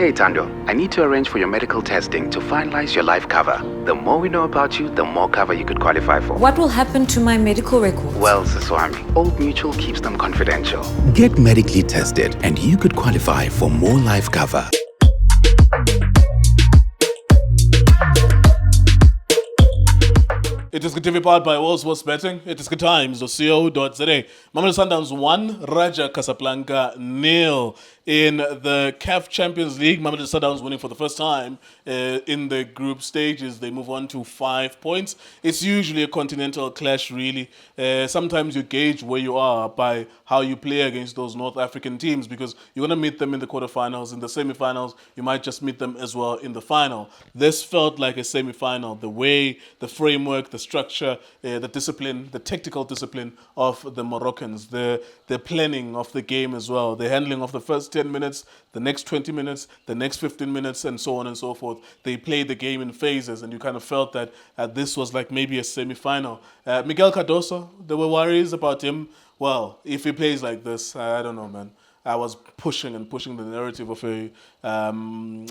Hey Tando, I need to arrange for your medical testing to finalize your life cover. The more we know about you, the more cover you could qualify for. What will happen to my medical records? Well, Siswami, Old Mutual keeps them confidential. Get medically tested and you could qualify for more life cover. iDiskiTV powered by All Sports Betting. iDiskiTimes.co.za. Mamelodi Sundowns 1, Raja Casablanca 0. In the CAF Champions League, Mamelodi Sundowns winning for the first time in the group stages. They move on to 5 points. It's usually a continental clash, really. Sometimes you gauge where you are by how you play against those North African teams, because you're going to meet them in the quarterfinals. In the semi-finals, you might just meet them as well in the final. This felt like a semi-final. The way, the framework, the structure, the discipline, the tactical discipline of the Moroccans, the planning of the game as well, the handling of the first 10 minutes, the next 20 minutes, the next 15 minutes, and so on and so forth. They played the game in phases, and you kind of felt that this was like maybe a semi-final. Miguel Cardoso, there were worries about him. Well, if he plays like this, I don't know, man. I was pushing the narrative of a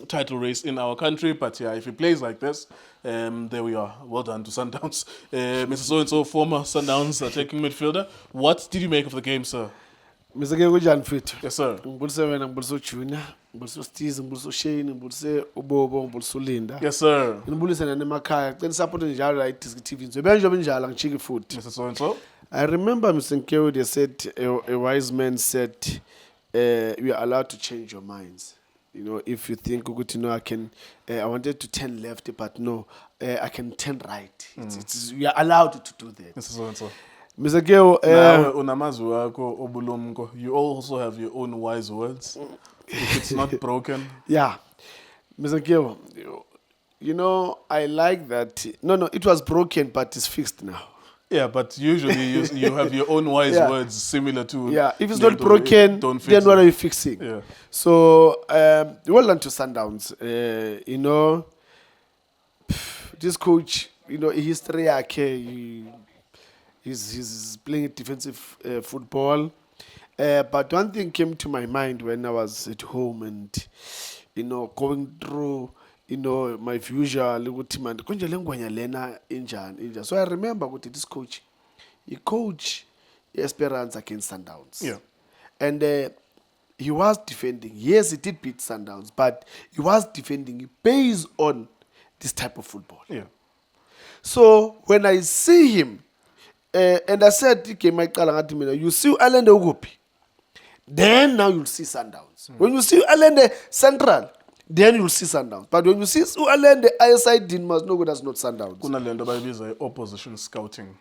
title race in our country, but yeah, if he plays like this, there we are. Well done to Sundowns. Mr. So-and-so, former Sundowns attacking midfielder. What did you make of the game, sir? Mr. Gegujan Fit. Yes, sir. Mbulse wena, mbulse Junior, mbulse Steez, mbulse Shane, mbulse Ubobo, mbulse Linda. Yes, sir. Mbulse na nemakhaya. Then support njalo iDiskiTV. So benjo benjala ngichiki foot. Mr. So-and-so. I remember Mr. Nkewu, they said, a wise man said, you are allowed to change your minds. You know, if you think, I wanted to turn left, but no, I can turn right. We are allowed to do that. Mr. So-and-so. Mr. Nkewu, you also have your own wise words. If it's not broken. Yeah. Mr. Nkewu, you know, I like that. No, it was broken, but it's fixed now. Yeah, but usually you have your own wise words similar to... Yeah, if it's not broken, then what are you fixing? Yeah. So, well done to Sundowns. You know, this coach, you know, history, he's playing defensive football. But one thing came to my mind when I was at home and, you know, going through... You know, my usual inja. So I remember what this coach, he coached Esperance against Sundowns. Yeah. And he was defending. Yes, he did beat Sundowns, but he was defending based on this type of football. Yeah. So when I see him, and I said, you see Alende Ugupi, then now you'll see Sundowns. When you see Alende Central, then you'll see Sundowns. But when you see Alende ISI, Dean must know that's not Sundowns. Kuna lendo bayibiza opposition scouting.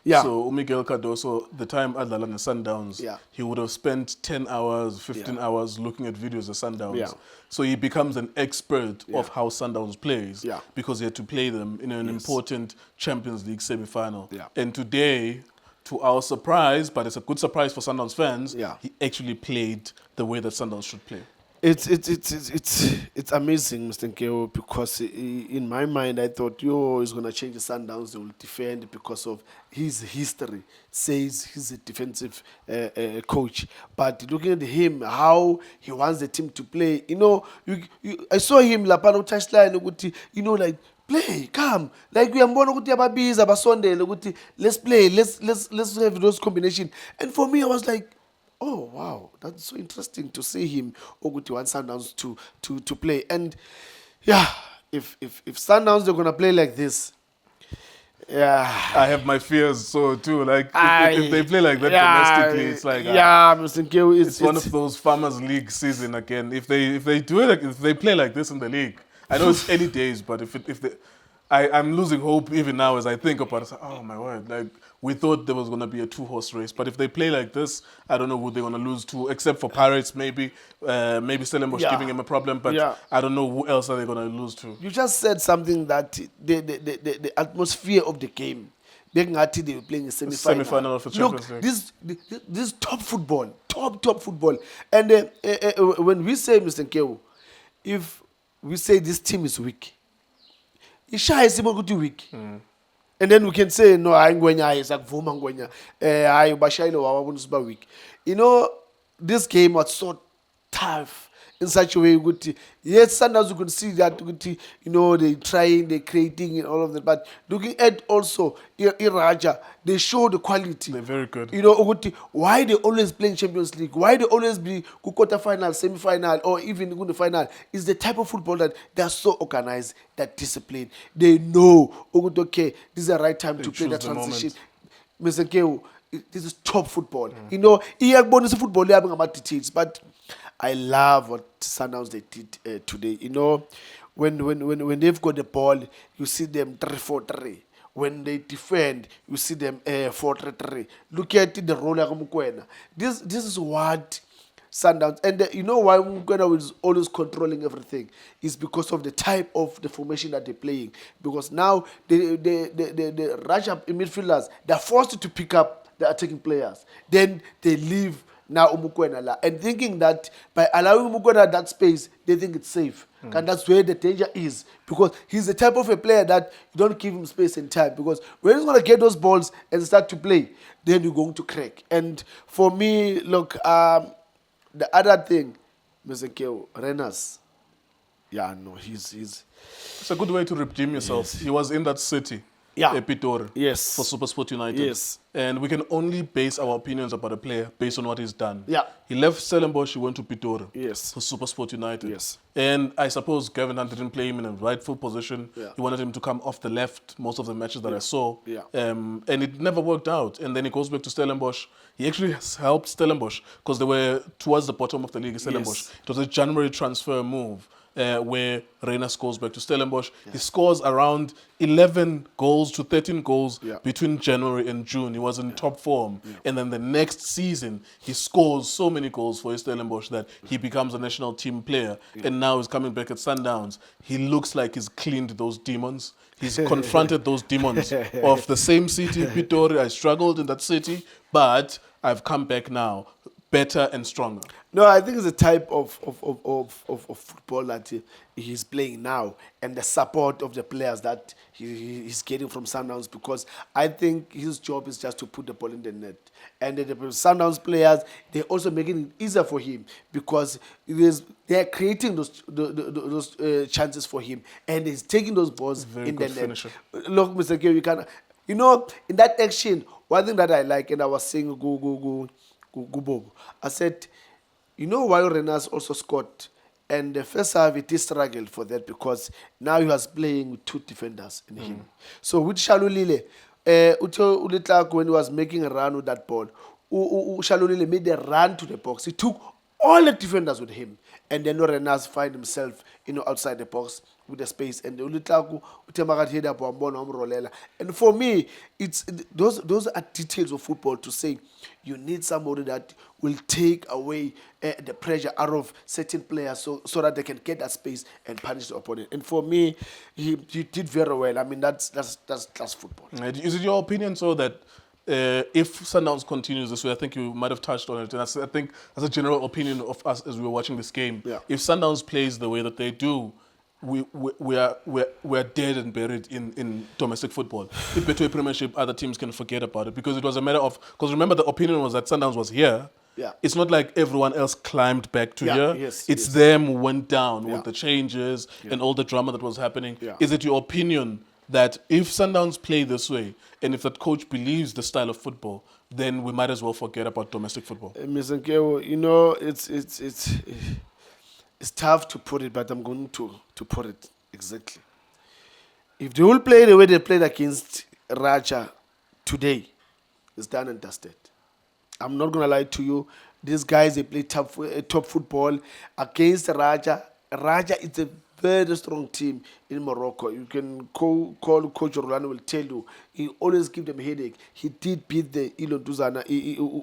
Yeah. So Miguel Cardoso, the time Adlala and Sundowns, he would have spent 10 hours, 15 hours looking at videos of Sundowns. Yeah. So he becomes an expert of how Sundowns plays because he had to play them in an important Champions League semi-final. Yeah. And today, to our surprise, but it's a good surprise for Sundowns fans, he actually played the way that Sundowns should play. It's amazing, Mr. Nkewu, because in my mind I thought, he's going to change the Sundowns, they will defend because of his history. Says he's a defensive coach. But looking at him, how he wants the team to play, you know, I saw him, lapano touchline, you know, like, play, come. Like we are more about Sunday, let's play, let's have those combinations. And for me, I was like, oh wow, that's so interesting to see him Oguti want Sundowns to play. And yeah, if Sundowns they're gonna play like this, I have my fears so too. Like if they play like that domestically, it's like Mr. Nkewu, it's one of those Farmers League season again. If they do it, if they play like this in the league, I know it's early days, but I'm losing hope even now as I think about it. Oh my word! Like we thought there was gonna be a 2-horse race, but if they play like this, I don't know who they're gonna lose to, except for Pirates maybe. Maybe Stellenbosch giving him a problem, but I don't know who else are they gonna lose to. You just said something that the atmosphere of the game. They were playing a semi-final of the Champions League. This top football, top football, and when we say, Mr. Nkewu, if we say this team is weak. Isha is weak. And then we can say, no, I'm going to weak. You know, this game was so tough. in such a way. Yes, sometimes you could see that, they trying, they creating and all of that. But looking at also Raja, they show the quality. They're very good. Why they always playing Champions League, why they always be quarter final, semi final, or even in the final, is the type of football that they are so organized, that disciplined. They know, okay, this is the right time to play the choose the transition. moment. Mr. Keo, this is top football. Bonus football, about details, but I love what Sundowns they did today. When they've got the ball, you see them 3-4-3. When they defend, you see them 4-3-3. Look at the role of Mukwena. This is what Sundowns, and you know why Mukwena is always controlling everything, is because of the type of the formation that they're playing. Because now the rush up midfielders, they're forced to pick up the attacking players. Then they leave now Umukwena, and thinking that by allowing Umukwena that space, they think it's safe. And that's where the danger is, because he's the type of a player that you don't give him space and time, because when he's going to get those balls and start to play, then you're going to crack. And for me, look, the other thing, Mr. Keo, Renas, he's It's a good way to redeem yourself. Yes. He was in that city, Pitori, Yes. for SuperSport United. Yes. And we can only base our opinions about a player based on what he's done. Yeah. He left Stellenbosch, he went to Pitori, Yes. for SuperSport United. Yes. And I suppose Gavin Hunt didn't play him in a rightful position. Yeah. He wanted him to come off the left most of the matches that I saw. Yeah. And it never worked out. And then he goes back to Stellenbosch. He actually has helped Stellenbosch because they were towards the bottom of the league in Stellenbosch. Yes. It was a January transfer move. Where Reina goes back to Stellenbosch. Yeah. He scores around 11 goals to 13 goals between January and June. He was in top form. Yeah. And then the next season, he scores so many goals for Stellenbosch that he becomes a national team player. Yeah. And now he's coming back at Sundowns. He looks like he's cleaned those demons. He's confronted those demons of the same city, Pitori. I struggled in that city, but I've come back now, better and stronger. No, I think it's the type of football that he's playing now, and the support of the players that he's getting from Sundowns, because I think his job is just to put the ball in the net. And the Sundowns players, they're also making it easier for him, because they're creating those chances for him, and he's taking those balls in the net. Finisher. Look, Mr. K, in that action, one thing that I like, and I was saying, go, I said, why Renas also scored? And the first half, it is struggled for that, because now he was playing with two defenders in him. So with Shalulile, when he was making a run with that ball, Shalulile made a run to the box. He took all the defenders with him. And then Renas find himself, outside the box with the space. And and for me, those are details of football, to say you need somebody that will take away the pressure out of certain players, so that they can get that space and punish the opponent. And for me, he did very well. I mean, that's football. Is it your opinion so that if Sundowns continues this way, I think you might have touched on it, and I think that's a general opinion of us as we were watching this game. Yeah. If Sundowns plays the way that they do, we're dead and buried in domestic football. If Betway Premiership, other teams can forget about it, because it was a matter of, because remember the opinion was that Sundowns was here. Yeah. It's not like everyone else climbed back to here. Yes, it's yes. them who went down with the changes and all the drama that was happening. Yeah. Is it your opinion that if Sundowns play this way, and if that coach believes the style of football, then we might as well forget about domestic football? Mr. Nkewo, it's tough to put it, but I'm going to put it exactly. If they will play the way they played against Raja today, it's done and dusted. I'm not going to lie to you. These guys, they play top football against Raja. Raja is a very strong team in Morocco. You can call Coach Rolando, will tell you. He always give them a headache. He did beat the Ilo Duzana,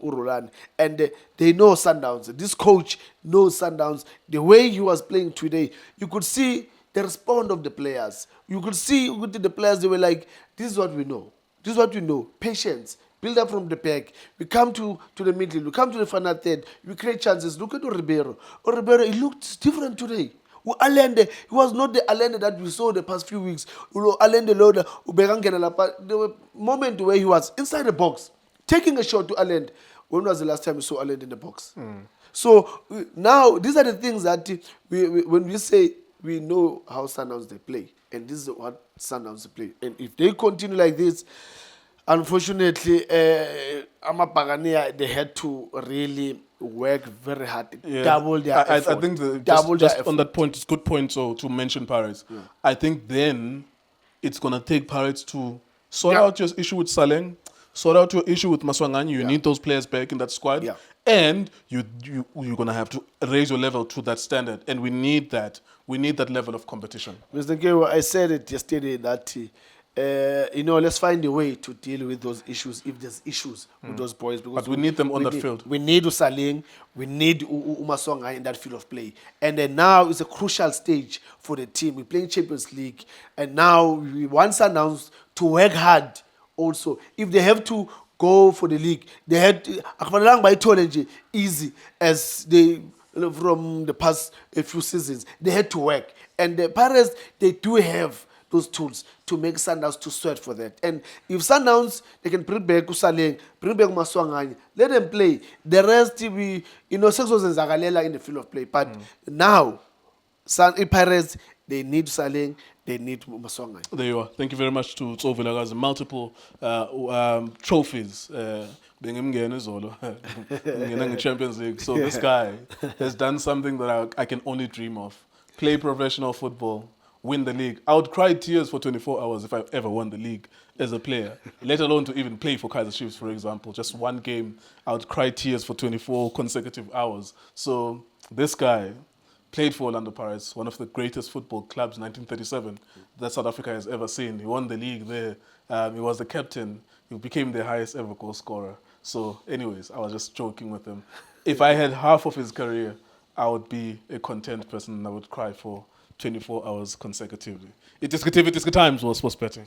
Rolando. And they know Sundowns. This coach knows Sundowns. The way he was playing today, you could see the response of the players. You could see the players, they were like, this is what we know. This is what we know. Patience. Build up from the back. We come to the middle. We come to the final third. We create chances. Look at Ribeiro. Ribeiro, he looked different today. Allende, he was not the Allende that we saw the past few weeks. Allende Loda, there were moments where he was inside the box, taking a shot to Allende. When was the last time you saw Allende in the box? So now these are the things that when we say we know how Sundowns they play, and this is what Sundowns they play, and if they continue like this, unfortunately, Amapagania they had to really work very hard, double their effort. I think double just their on effort. that point, it's a good point to mention Pirates. I think then it's going to take Pirates to sort out your issue with Saleng, sort out your issue with Maswanganyi. You need those players back in that squad. Yeah. And you're going to have to raise your level to that standard. And we need that. We need that level of competition. Mr. Nkewa, I said it yesterday that let's find a way to deal with those issues if there's issues with those boys. Because But we need them on that field. We need Usaling, we need Umasonga in that field of play. And then now it's a crucial stage for the team. We're playing Champions League, and now we once announced to work hard also. If they have to go for the league, they had to by Tolenji easy as they from the past few seasons. They had to work. And the Pirates, they do have those tools to make Sundowns to sweat for that. And if Sundowns, they can bring back Usaleng, bring back Maswangani, let them play. The rest, we, Sexos and Zagalela in the field of play. But now, Pirates, they need Usaleng, they need Maswangani. There you are. Thank you very much to Tso Vilakazi. Multiple trophies. Being in Champions League. So this guy has done something that I can only dream of. Play professional football, win the league. I would cry tears for 24 hours if I ever won the league as a player, let alone to even play for Kaizer Chiefs, for example. Just one game, I would cry tears for 24 consecutive hours. So this guy played for Orlando Pirates, one of the greatest football clubs, 1937, that South Africa has ever seen. He won the league there. He was the captain. He became the highest ever goal scorer. So anyways, I was just joking with him. If I had half of his career, I would be a content person and I would cry for 24 hours consecutively. iDiski TV, iDiski Times was sports betting.